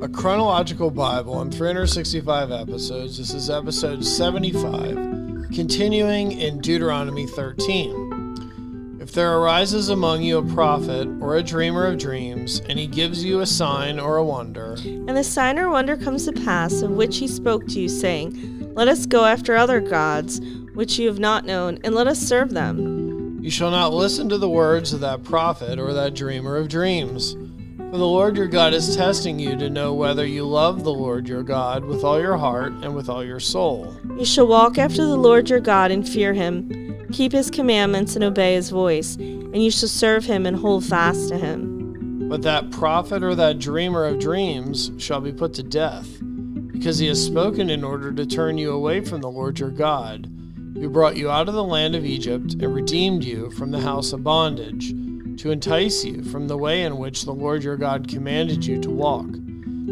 A chronological Bible in 365 episodes. This is episode 75, continuing in Deuteronomy 13. If there arises among you a prophet or a dreamer of dreams, and he gives you a sign or a wonder, and the sign or wonder comes to pass, of which he spoke to you, saying, Let us go after other gods, which you have not known, and let us serve them. You shall not listen to the words of that prophet or that dreamer of dreams. For the Lord your God is testing you to know whether you love the Lord your God with all your heart and with all your soul. You shall walk after the Lord your God and fear him, keep his commandments and obey his voice, and you shall serve him and hold fast to him. But that prophet or that dreamer of dreams shall be put to death, because he has spoken in order to turn you away from the Lord your God, who brought you out of the land of Egypt and redeemed you from the house of bondage, to entice you from the way in which the Lord your God commanded you to walk.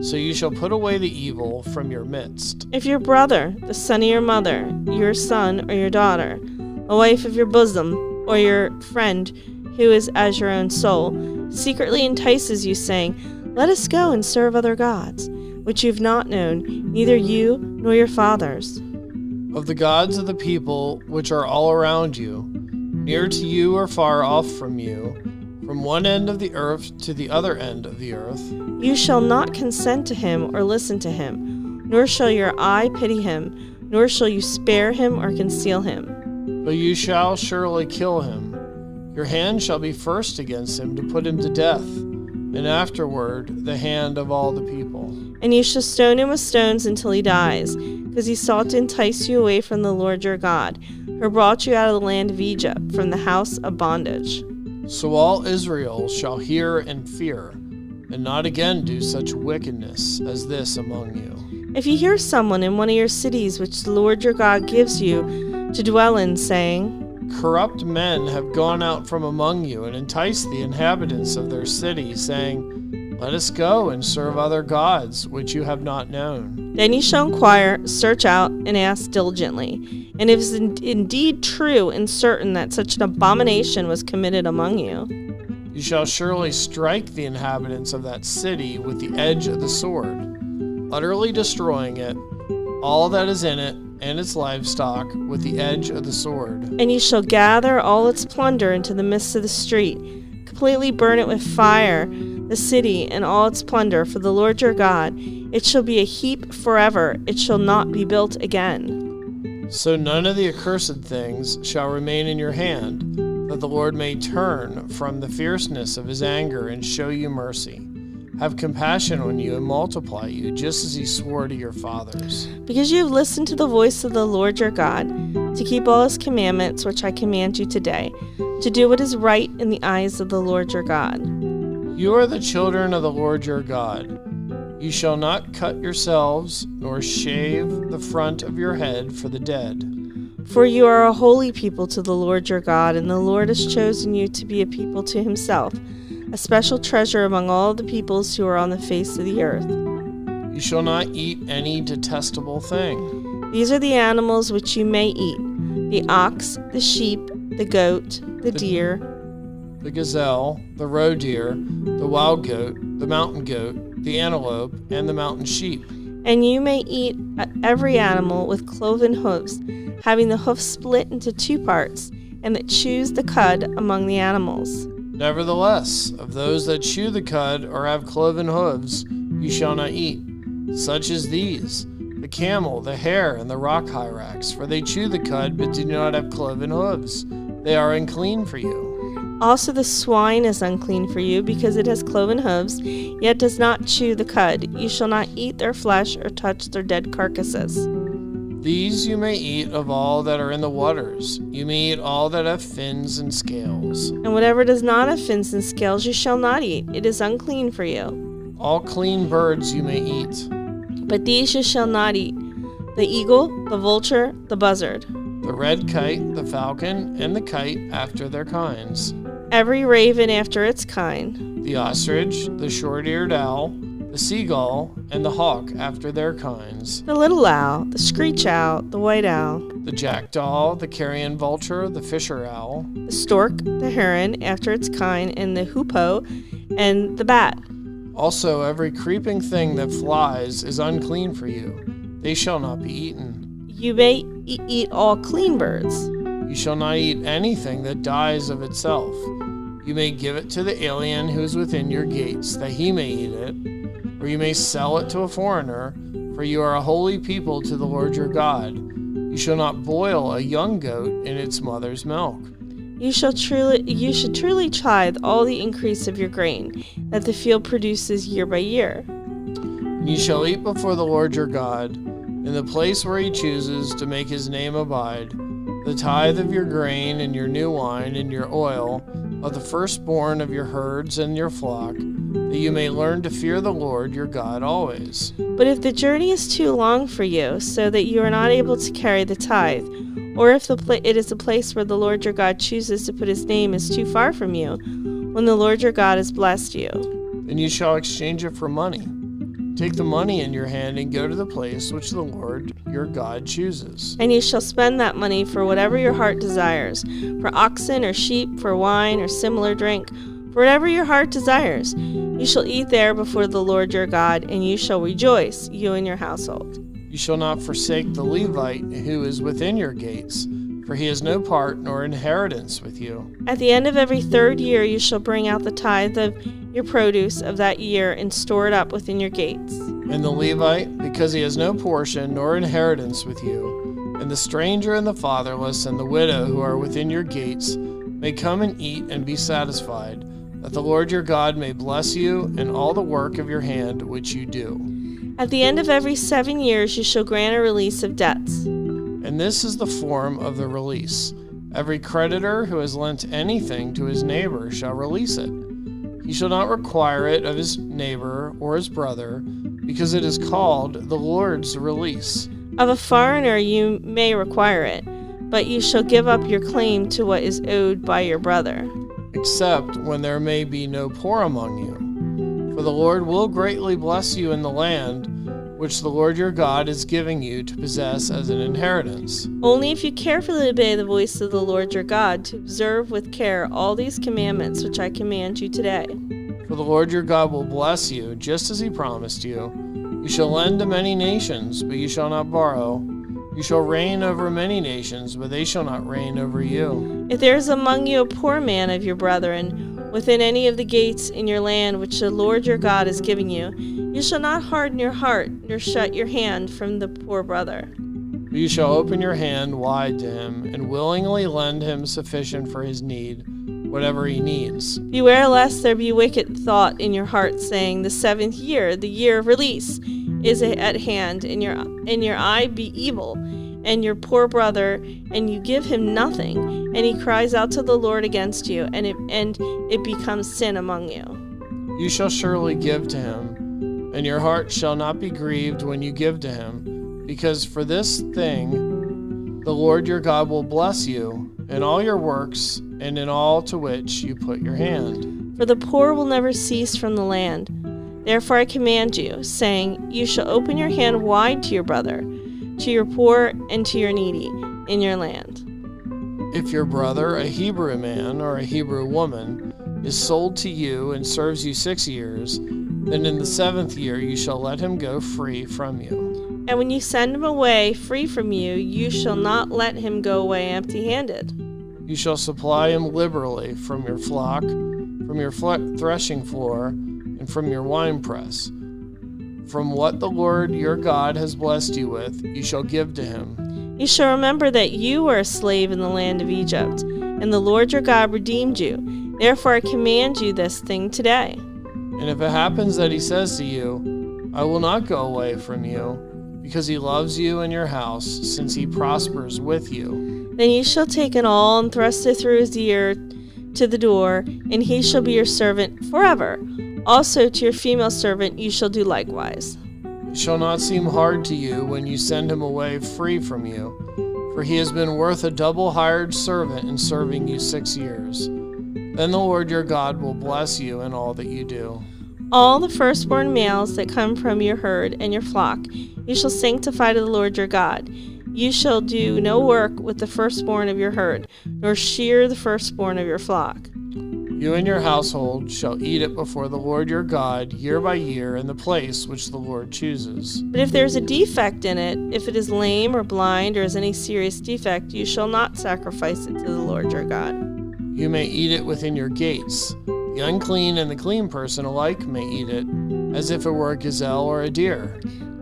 So you shall put away the evil from your midst. If your brother, the son of your mother, your son or your daughter, a wife of your bosom, or your friend who is as your own soul, secretly entices you, saying, Let us go and serve other gods, which you have not known, neither you nor your fathers. Of the gods of the people which are all around you, near to you or far off from you, from one end of the earth to the other end of the earth, you shall not consent to him or listen to him, nor shall your eye pity him, nor shall you spare him or conceal him. But you shall surely kill him. Your hand shall be first against him to put him to death, and afterward the hand of all the people. And you shall stone him with stones until he dies, because he sought to entice you away from the Lord your God, who brought you out of the land of Egypt, from the house of bondage. So all Israel shall hear and fear, and not again do such wickedness as this among you. If you hear someone in one of your cities which the Lord your God gives you to dwell in, saying, Corrupt men have gone out from among you and enticed the inhabitants of their city, saying, Let us go and serve other gods which you have not known. Then you shall inquire, search out, and ask diligently. And if it is indeed true and certain that such an abomination was committed among you, you shall surely strike the inhabitants of that city with the edge of the sword, utterly destroying it, all that is in it, and its livestock, with the edge of the sword. And you shall gather all its plunder into the midst of the street, completely burn it with fire, the city and all its plunder, for the Lord your God. It shall be a heap forever, it shall not be built again. So none of the accursed things shall remain in your hand, that the Lord may turn from the fierceness of his anger and show you mercy, have compassion on you and multiply you, just as he swore to your fathers. Because you have listened to the voice of the Lord your God, to keep all his commandments which I command you today, to do what is right in the eyes of the Lord your God. You are the children of the Lord your God. You shall not cut yourselves, nor shave the front of your head for the dead. For you are a holy people to the Lord your God, and the Lord has chosen you to be a people to himself, a special treasure among all the peoples who are on the face of the earth. You shall not eat any detestable thing. These are the animals which you may eat: the ox, the sheep, the goat, the deer, the gazelle, the roe deer, the wild goat, the mountain goat, the antelope, and the mountain sheep. And you may eat every animal with cloven hoofs, having the hoof split into two parts, and that chews the cud among the animals. Nevertheless, of those that chew the cud or have cloven hooves, you shall not eat. Such as these: the camel, the hare, and the rock hyrax, for they chew the cud but do not have cloven hooves. They are unclean for you. Also the swine is unclean for you, because it has cloven hooves, yet does not chew the cud. You shall not eat their flesh or touch their dead carcasses. These you may eat of all that are in the waters. You may eat all that have fins and scales. And whatever does not have fins and scales you shall not eat. It is unclean for you. All clean birds you may eat. But these you shall not eat: the eagle, the vulture, the buzzard, the red kite, the falcon, and the kite after their kinds, every raven after its kind, the ostrich, the short-eared owl, the seagull, and the hawk after their kinds, the little owl, the screech owl, the white owl, the jackdaw, the carrion vulture, the fisher owl, the stork, the heron after its kind, and the hoopoe, and the bat. Also, every creeping thing that flies is unclean for you. They shall not be eaten. You may eat all clean birds. You shall not eat anything that dies of itself. You may give it to the alien who is within your gates, that he may eat it, or you may sell it to a foreigner, for you are a holy people to the Lord your God. You shall not boil a young goat in its mother's milk. You should truly tithe all the increase of your grain that the field produces year by year. And you shall eat before the Lord your God, in the place where he chooses to make his name abide, the tithe of your grain and your new wine and your oil, of the firstborn of your herds and your flock, that you may learn to fear the Lord your God always. But if the journey is too long for you, so that you are not able to carry the tithe, or if it is a place where the Lord your God chooses to put his name is too far from you, when the Lord your God has blessed you, then you shall exchange it for money. Take the money in your hand and go to the place which the Lord your God chooses. And you shall spend that money for whatever your heart desires, for oxen or sheep, for wine or similar drink, for whatever your heart desires. You shall eat there before the Lord your God, and you shall rejoice, you and your household. You shall not forsake the Levite who is within your gates, for he has no part nor inheritance with you. At the end of every 3rd year you shall bring out the tithe of your produce of that year and store it up within your gates. And the Levite, because he has no portion nor inheritance with you, and the stranger and the fatherless and the widow who are within your gates, may come and eat and be satisfied, that the Lord your God may bless you in all the work of your hand which you do. At the end of every 7 years you shall grant a release of debts. And this is the form of the release. Every creditor who has lent anything to his neighbor shall release it. He shall not require it of his neighbor or his brother, because it is called the Lord's release. Of a foreigner you may require it, but you shall give up your claim to what is owed by your brother. Except when there may be no poor among you. For the Lord will greatly bless you in the land which the Lord your God is giving you to possess as an inheritance. Only if you carefully obey the voice of the Lord your God, to observe with care all these commandments which I command you today. For the Lord your God will bless you, just as he promised you. You shall lend to many nations, but you shall not borrow. You shall reign over many nations, but they shall not reign over you. If there is among you a poor man of your brethren, within any of the gates in your land which the Lord your God is giving you, you shall not harden your heart, nor shut your hand from the poor brother. But you shall open your hand wide to him, and willingly lend him sufficient for his need, whatever he needs. Beware lest there be wicked thought in your heart, saying, the 7th year, the year of release, is at hand, and your eye be evil, and your poor brother, and you give him nothing, and he cries out to the Lord against you, and it becomes sin among you. You shall surely give to him, and your heart shall not be grieved when you give to him, because for this thing the Lord your God will bless you in all your works and in all to which you put your hand. For the poor will never cease from the land. Therefore I command you, saying, you shall open your hand wide to your brother, to your poor and to your needy in your land. If your brother, a Hebrew man or a Hebrew woman, is sold to you and serves you 6 years, then in the 7th year you shall let him go free from you. And when you send him away free from you, you shall not let him go away empty-handed. You shall supply him liberally from your flock, from your threshing floor, and from your winepress. From what the Lord your God has blessed you with, you shall give to him. You shall remember that you were a slave in the land of Egypt, and the Lord your God redeemed you. Therefore I command you this thing today. And if it happens that he says to you, I will not go away from you, because he loves you and your house, since he prospers with you, then you shall take an awl and thrust it through his ear to the door, and he shall be your servant forever. Also to your female servant you shall do likewise. It shall not seem hard to you when you send him away free from you, for he has been worth a double hired servant in serving you 6 years. Then the Lord your God will bless you in all that you do. All the firstborn males that come from your herd and your flock you shall sanctify to the Lord your God. You shall do no work with the firstborn of your herd, nor shear the firstborn of your flock. You and your household shall eat it before the Lord your God year by year in the place which the Lord chooses. But if there is a defect in it, if it is lame or blind or has any serious defect, you shall not sacrifice it to the Lord your God. You may eat it within your gates. The unclean and the clean person alike may eat it, as if it were a gazelle or a deer.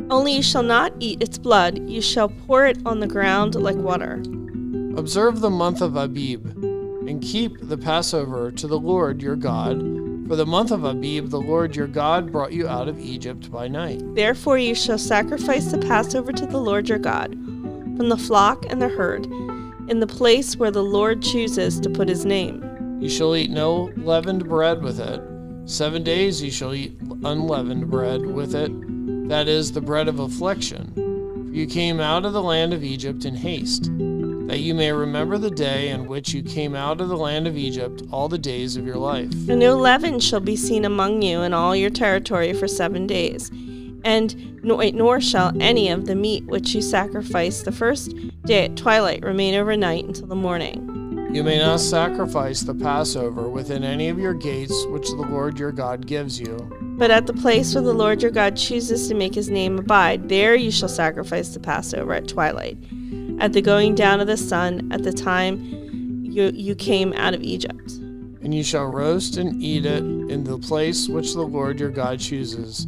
Only you shall not eat its blood, you shall pour it on the ground like water. Observe the month of Abib, and keep the Passover to the Lord your God. For the month of Abib, the Lord your God brought you out of Egypt by night. Therefore you shall sacrifice the Passover to the Lord your God, from the flock and the herd, in the place where the Lord chooses to put his name. You shall eat no leavened bread with it. 7 days you shall eat unleavened bread with it, that is, the bread of affliction. For you came out of the land of Egypt in haste, that you may remember the day in which you came out of the land of Egypt all the days of your life. And no leaven shall be seen among you in all your territory for 7 days. And nor shall any of the meat which you sacrifice the first day at twilight remain overnight until the morning. You may not sacrifice the Passover within any of your gates which the Lord your God gives you. But at the place where the Lord your God chooses to make his name abide, there you shall sacrifice the Passover at twilight, at the going down of the sun, at the time you came out of Egypt. And you shall roast and eat it in the place which the Lord your God chooses.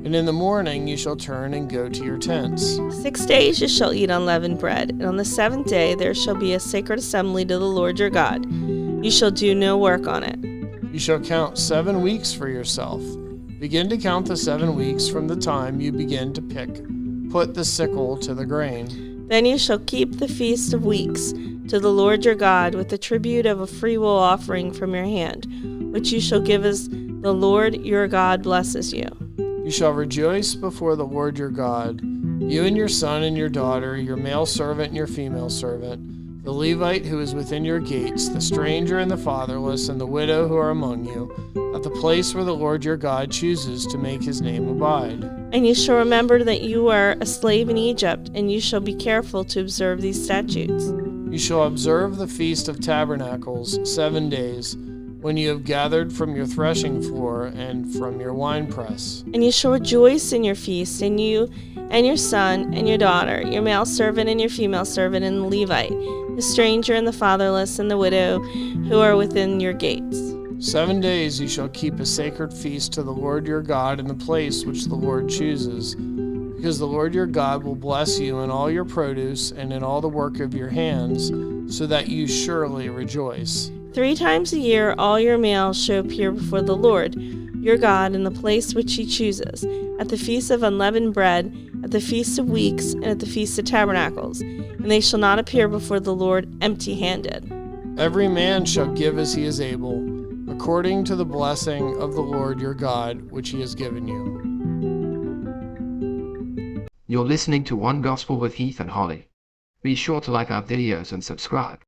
And in the morning you shall turn and go to your tents. 6 days you shall eat unleavened bread, and on the 7th day there shall be a sacred assembly to the Lord your God. You shall do no work on it. You shall count 7 weeks for yourself. Begin to count the 7 weeks from the time you begin to put the sickle to the grain. Then you shall keep the feast of weeks to the Lord your God with the tribute of a freewill offering from your hand, which you shall give as the Lord your God blesses you. You shall rejoice before the Lord your God, you and your son and your daughter, your male servant and your female servant, the Levite who is within your gates, the stranger and the fatherless, and the widow who are among you, at the place where the Lord your God chooses to make his name abide. And you shall remember that you were a slave in Egypt, and you shall be careful to observe these statutes. You shall observe the Feast of Tabernacles 7 days, when you have gathered from your threshing floor and from your winepress. And you shall rejoice in your feast, and you and your son and your daughter, your male servant and your female servant, and the Levite, the stranger and the fatherless, and the widow who are within your gates. 7 days you shall keep a sacred feast to the Lord your God in the place which the Lord chooses, because the Lord your God will bless you in all your produce and in all the work of your hands, so that you surely rejoice. 3 times a year all your males shall appear before the Lord your God in the place which he chooses, at the feast of unleavened bread, at the feast of weeks, and at the feast of tabernacles, and they shall not appear before the Lord empty-handed. Every man shall give as he is able, according to the blessing of the Lord your God, which he has given you. You're listening to One Gospel with Heath and Holly. Be sure to like our videos and subscribe.